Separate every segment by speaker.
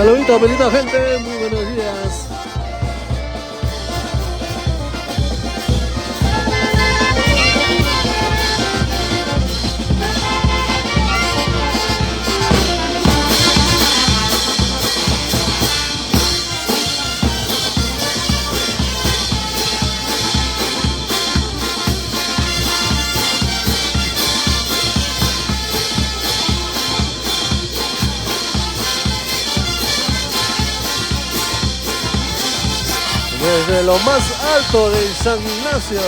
Speaker 1: Saludito, bendita gente, muy buenos días. Desde lo más alto de San Ignacio.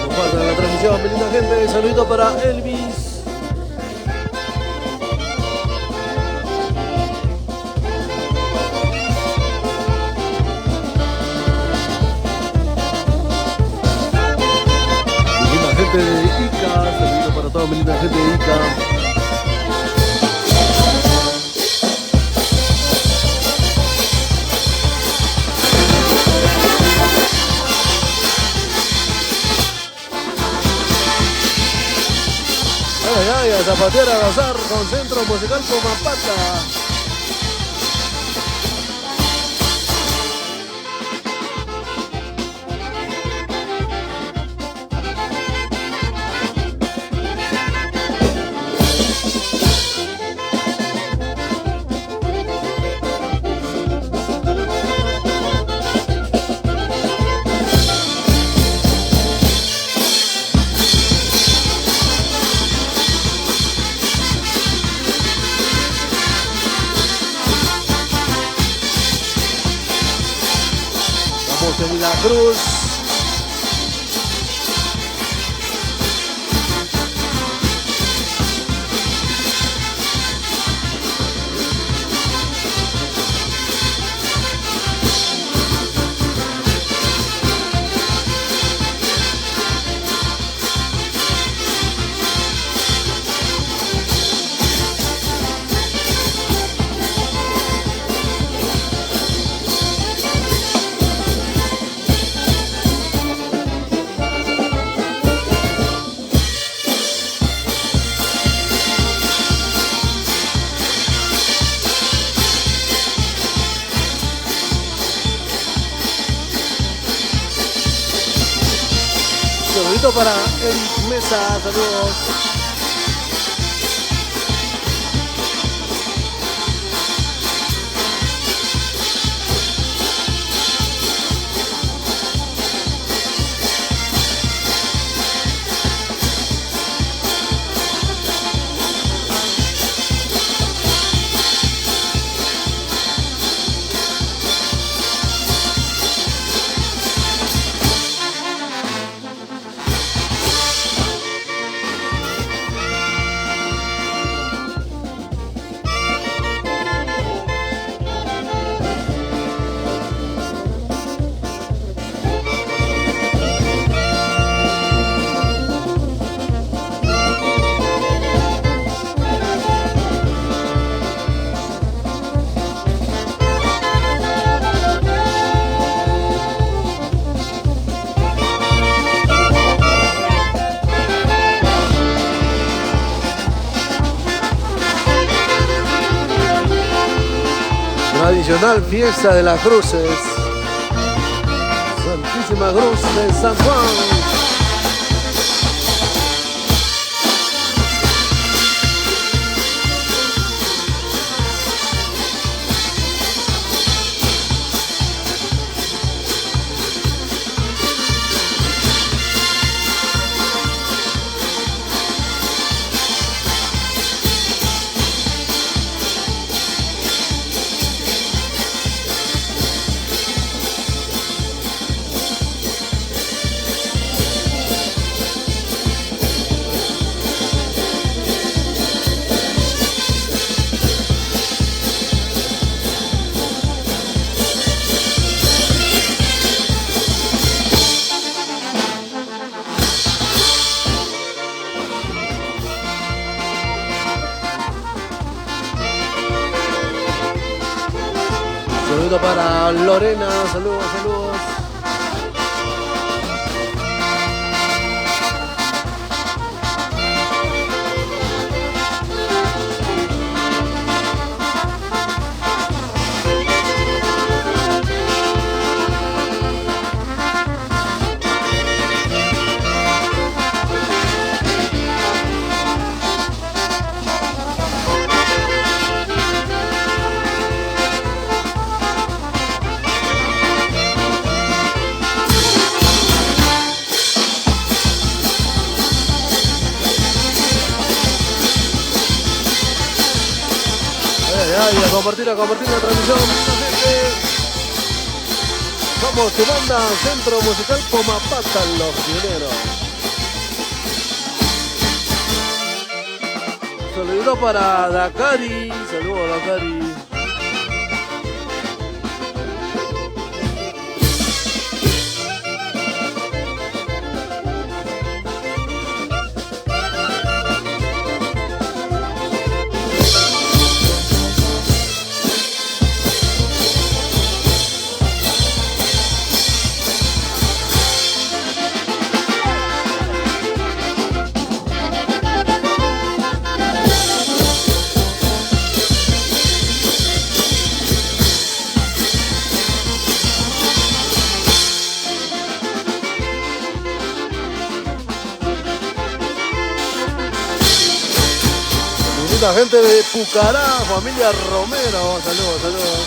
Speaker 1: Nos falta la transmisión, bendita gente. Saludito para Elvis. De Ica, saludito para toda mi linda gente de Ica. Ay, a zapatear a gozar con Centro Musical Comapata. De la Cruz. Saludito para Eric Mesa, saludos. Tradicional fiesta de las cruces. Santísima Cruz de San Juan. Saludo para Lorena, saludos, saludos. Y a compartir la transmisión. Somos tu banda, Centro Musical Pomapata, los pioneros. Saludito para Dakari, saludos Dakari. La gente de Pucará, familia Romero, saludos, saludos.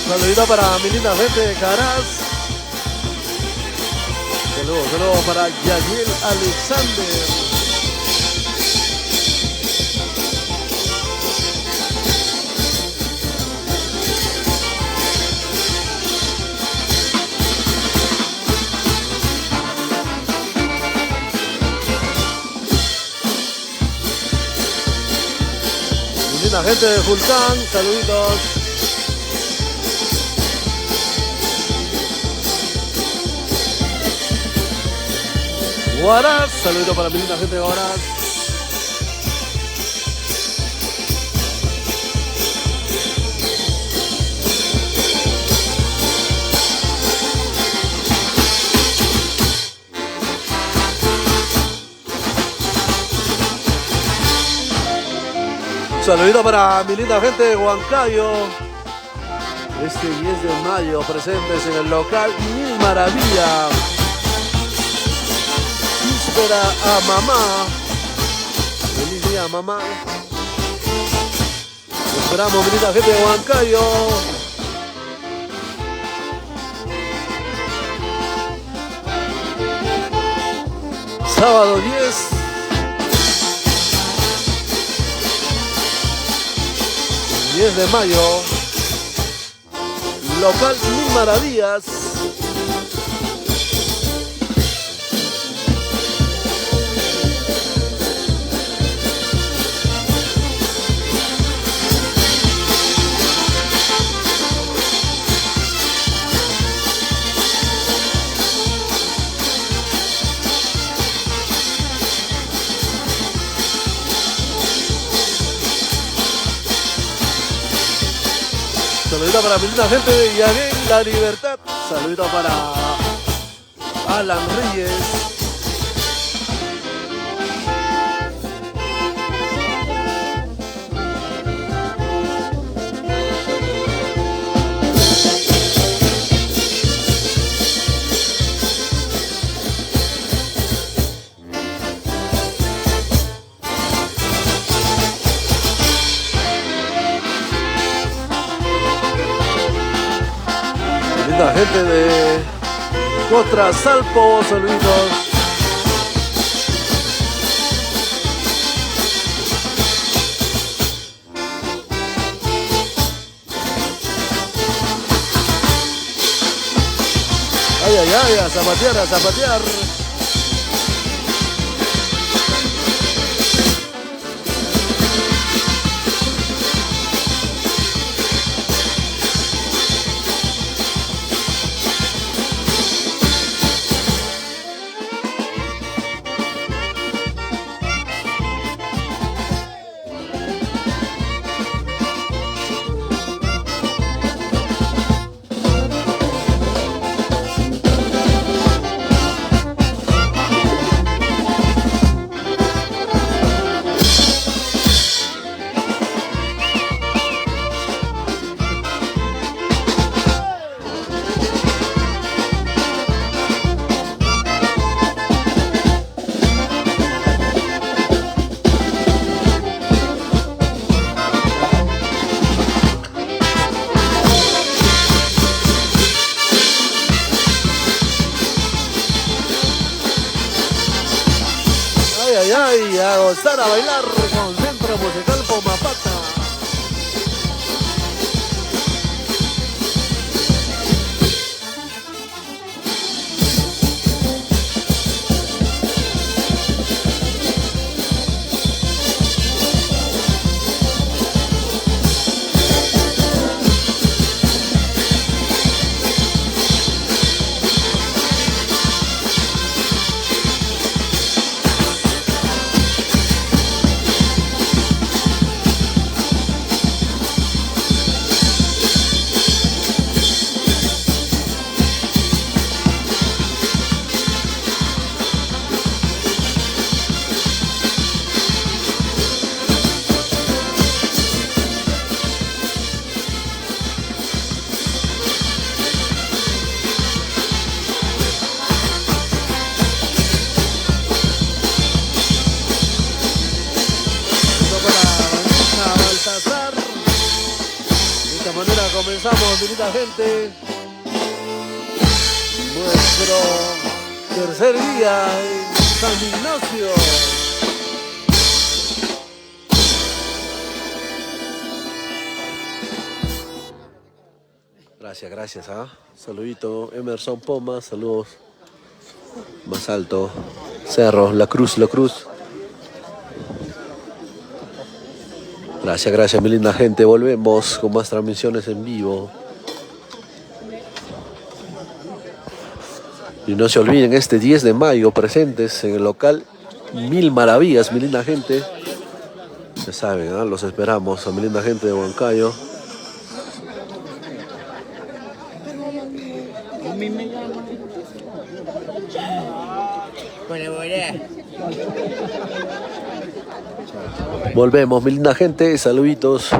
Speaker 1: Saludito para mi linda gente de Caraz. Saludos, saludos para Yadiel Alexander. La gente de Julcán, saluditos. Huaraz, saludito para mi linda gente de Huaraz. Saludito para mi linda gente de Huancayo. Este 10 de mayo presentes en el local Mil Maravilla. Víspera a mamá. Feliz día mamá. Esperamos mi linda gente de Huancayo. Sábado 10 de mayo, local Mil Maravillas. Saludito para mi linda gente de Yaguén, La Libertad. Saludito para Alan Reyes. La gente de Cotrasalpo, saluditos. Ay, ay, ay, a zapatear, a zapatear. ay, a gozar, a bailar con Centro Musical Pomapata. De esta manera comenzamos, mi linda gente, nuestro tercer día en San Ignacio. Gracias, saludito, Emerson Poma, saludos. Más alto, Cerro, La Cruz. Gracias, mi linda gente. Volvemos con más transmisiones en vivo. Y no se olviden, este 10 de mayo presentes en el local Mil Maravillas, mi linda gente. Ya saben, los esperamos a mi linda gente de Huancayo. Volvemos, mi linda gente. Saluditos.